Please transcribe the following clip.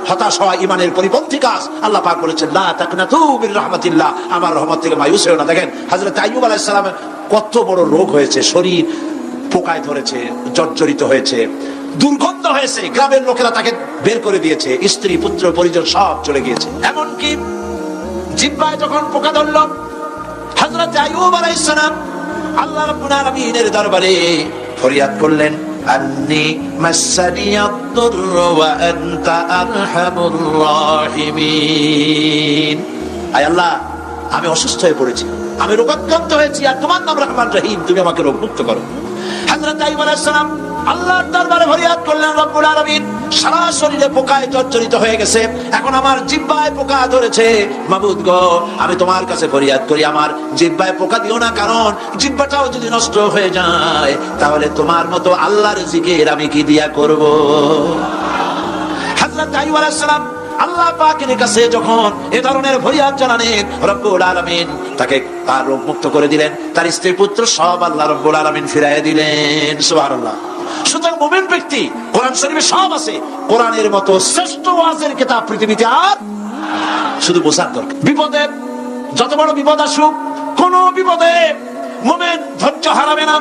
হতাশ হওয়া ইমানের পরিপন্থী কাজ। আল্লাহ পাক বলেছেন লা তাকনাতু মির রাহমাতিল্লাহ, আমার রহমত থেকে মায়ুস হয়ো না। দেখেন হযরত আইয়ুব আলাইহিস সালামের কত বড় রোগ হয়েছে, শরীর পোকায় ধরেছে, জর্জরিত হয়েছে, দুর্গন্ধ হয়েছে, গ্রামের লোকেরা তাকে বের করে দিয়েছে, স্ত্রী পুত্র পরিজন সব চলে গিয়েছে। এমনকি জিহ্বায় যখন পোকা ধরল, হযরত আইয়ুব আলাইহিস সালাম আল্লাহ রাব্বুল আলামিনের দরবারে ফরিয়াদ করলেন, আন্নী মাসসানিয়াদ-দুররু ওয়া আনতা আরহামুর রাহিমিন। আয় আল্লাহ, আমি অসুস্থ হয়ে পড়েছি, আমি রোগাক্রান্ত হয়েছি, আর তোমার নাম রহমান রহিম, তুমি আমাকে রোগমুক্ত করো। হযরত আইয়ুব আলাইহিস সালাম আল্লাহর দরবারে ফরিয়াদ করলেন, রব্বুল আলামিন সারা শরীরে পোকায় জর্জরিত হয়ে গেছে, এখন আমার জিহ্বায় পোকা ধরেছে, মাবুদ গো আমি তোমার কাছে ফরিয়াদ করি, আমার জিহ্বায় পোকা দিও না, কারণ জিহ্বাটাও যদি নষ্ট হয়ে যায় তাহলে তোমার মতো আল্লাহর জিকির আমি কি দিয়া করব। হযরত আইয়ুব আলাইহিস সালাম আল্লাহ পাকের কাছে যখন এ ধরনের ফরিয়াদ জানালেন, রব্বুল আলামিন তাকে তার রোগ মুক্ত করে দিলেন, তার স্ত্রী পুত্র সব আল্লাহ রব্বুল আলামিন ফিরাইয়া দিলেন। সুবহানাল্লাহ। সুতরাং মুমিন ব্যক্তি, কোরআন শরীফে সব আছে, কোরআনের মতো শ্রেষ্ঠ ওয়াজের কিতাব পৃথিবীতে আর শুধু বোঝার দরকার। বিপদে যত বড় বিপদ আসুক, কোন বিপদে মুমিন ধৈর্য হারাবে না,